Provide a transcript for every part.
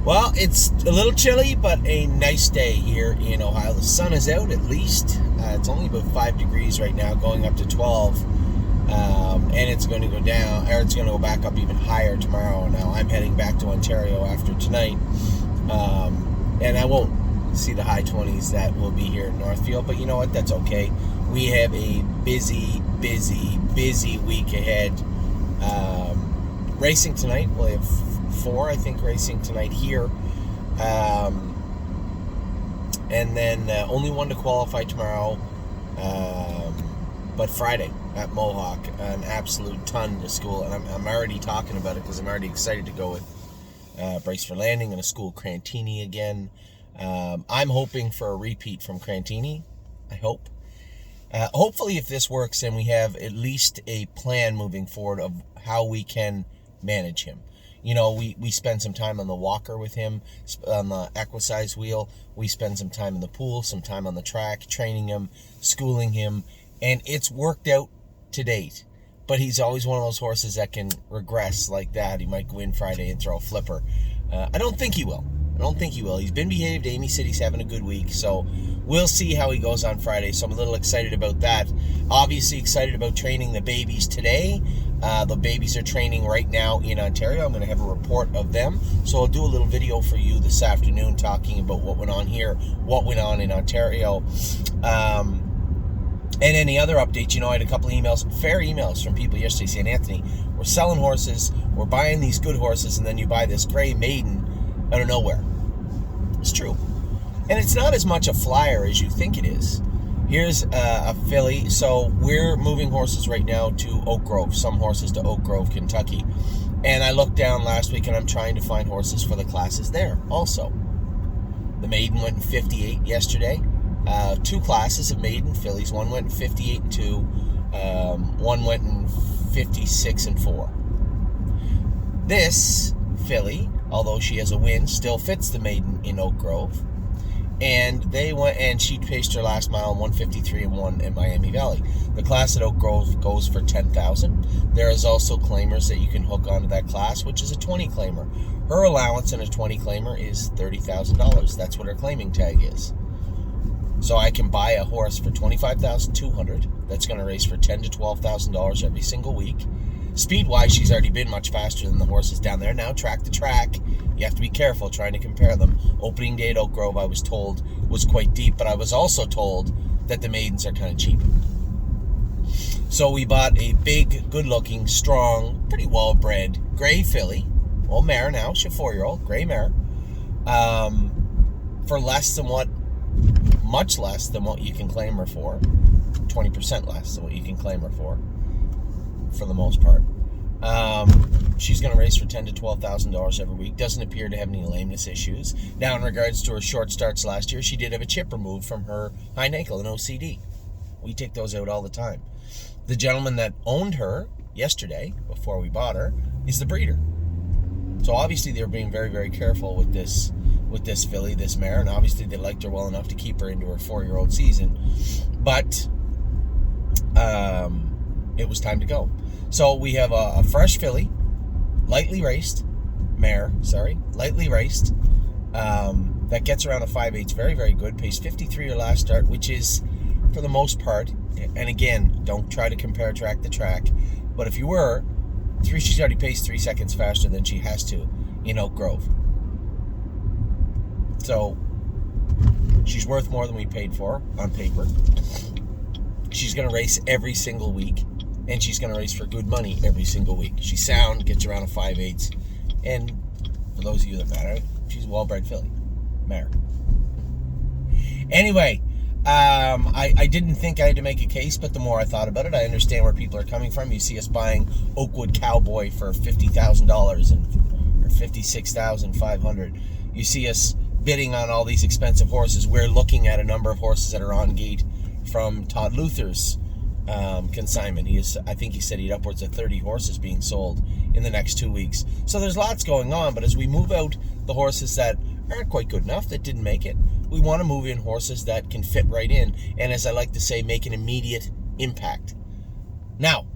Well, it's a little chilly, but a nice day here in Ohio. The sun is out at least. It's only about 5 degrees right now, going up to 12. And it's going to go down, or it's going to go back up even higher tomorrow. Now, I'm heading back to Ontario after tonight. And I won't see the high 20s that will be here in Northfield, but you know what? That's okay. We have a busy week ahead. Racing tonight, we'll have 4, I think, racing tonight here. And then only 1 to qualify tomorrow. But Friday at Mohawk, an absolute ton to school. And I'm already talking about it because I'm already excited to go with Brace for Landing and a school Crantini again. I'm hoping for a repeat from Crantini. I hope. Hopefully, if this works, then we have at least a plan moving forward of how we can manage him. You know, we spend some time on the walker with him, on the exercise wheel. We spend some time in the pool, some time on the track, training him, schooling him, and it's worked out to date. But he's always one of those horses that can regress like that. He might go in Friday and throw a flipper. I don't think he will. He's been behaved. Amy said he's having a good week, so we'll see how he goes on Friday. So I'm a little excited about that. Obviously excited about training the babies today. The babies are training right now in Ontario. I'm going to have a report of them. So I'll do a little video for you this afternoon talking about what went on here, what went on in Ontario. And any other updates. You know, I had a couple of emails, fair emails from people yesterday saying, Anthony, we're selling horses, we're buying these good horses, and then you buy this gray maiden out of nowhere. It's true. And it's not as much a flyer as you think it is. Here's a filly. So we're moving horses right now to Oak Grove, some horses to Oak Grove, Kentucky. And I looked down last week and I'm trying to find horses for the classes there also. The maiden went in 58 yesterday. 2 classes of maiden fillies. One went in 58 and 2. One went in 56 and 4. This filly, although she has a win, still fits the maiden in Oak Grove. And they went, and she paced her last mile in 153 and 1 at Miami Valley. The class at Oak Grove goes for $10,000. There is also claimers that you can hook onto that class, which is a 20 claimer. Her allowance in a 20 claimer is $30,000. That's what her claiming tag is. So I can buy a horse for $25,200. That's going to race for $10,000 to $12,000 every single week. Speed-wise, she's already been much faster than the horses down there. Now, track to track, you have to be careful trying to compare them. Opening day at Oak Grove, I was told, was quite deep, but I was also told that the maidens are kind of cheap. So we bought a big, good-looking, strong, pretty well-bred gray filly. Well, mare now. She's a 4-year-old, gray mare. For much less than what you can claim her for. 20% less than what you can claim her for the most part. She's going to race for $10,000 to $12,000 every week. Doesn't appear to have any lameness issues. Now, in regards to her short starts last year, she did have a chip removed from her hind ankle, an OCD. We take those out all the time. The gentleman that owned her yesterday, before we bought her, is the breeder. So obviously they're being very, very careful with this filly, this mare, and obviously they liked her well enough to keep her into her 4-year-old season. But it was time to go. So we have a fresh filly, lightly raced, that gets around a 5/8, very, very good, pace 53 her last start, which is, for the most part, and again, don't try to compare track to track, but if you were, she's already paced 3 seconds faster than she has to in Oak Grove. So, she's worth more than we paid for on paper. She's going to race every single week, and she's going to race for good money every single week. She's sound, gets around a 5/8, and for those of you that matter, she's a well-bred filly, mare. Anyway, I didn't think I had to make a case, but the more I thought about it, I understand where people are coming from. You see us buying Oakwood Cowboy for $50,000 or $56,500. You see us bidding on all these expensive horses. We're looking at a number of horses that are on gate from Todd Luther's consignment. I think he said he had upwards of 30 horses being sold in the next 2 weeks. So there's lots going on, but as we move out the horses that aren't quite good enough, that didn't make it, we want to move in horses that can fit right in, and as I like to say, make an immediate impact. Now,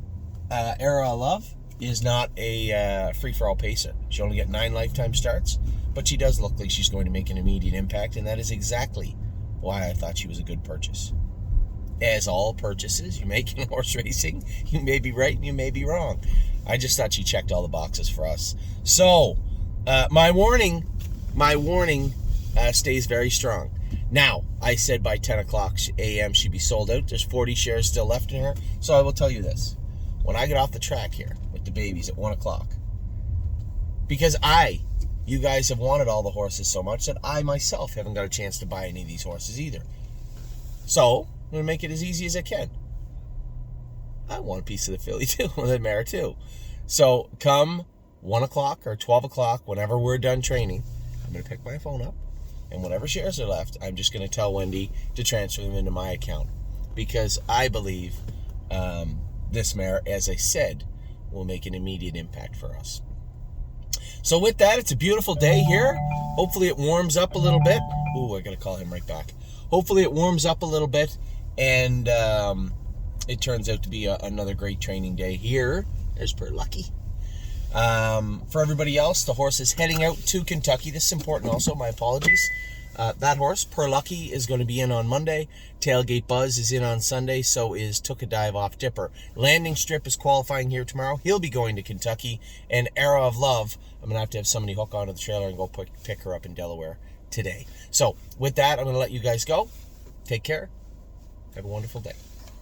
Era of Love, is not a free-for-all pacer. She only get 9 lifetime starts, but she does look like she's going to make an immediate impact, and that is exactly why I thought she was a good purchase. As all purchases you make in horse racing, you may be right and you may be wrong. I just thought she checked all the boxes for us. So, my warning stays very strong. Now, I said by 10 o'clock a.m. she'd be sold out. There's 40 shares still left in her. So I will tell you this. When I get off the track here with the babies at 1 o'clock, because you guys have wanted all the horses so much that I myself haven't got a chance to buy any of these horses either. So, I'm going to make it as easy as I can. I want a piece of the filly too, the mare too. So, come 1 o'clock or 12 o'clock, whenever we're done training, I'm going to pick my phone up, and whatever shares are left, I'm just going to tell Wendy to transfer them into my account. Because I believe this mare, as I said, will make an immediate impact for us. So with that, it's a beautiful day here. Hopefully it warms up a little bit. Ooh, I got to call him right back. Hopefully it warms up a little bit, and it turns out to be another great training day here. There's Per Lucky. For everybody else, the horse is heading out to Kentucky. This is important also. My apologies. That horse, Per Lucky, is going to be in on Monday. Tailgate Buzz is in on Sunday. So is Took a Dive Off Dipper. Landing Strip is qualifying here tomorrow. He'll be going to Kentucky. And Era of Love, I'm going to have somebody hook onto the trailer and go pick her up in Delaware today. So with that, I'm going to let you guys go. Take care. Have a wonderful day.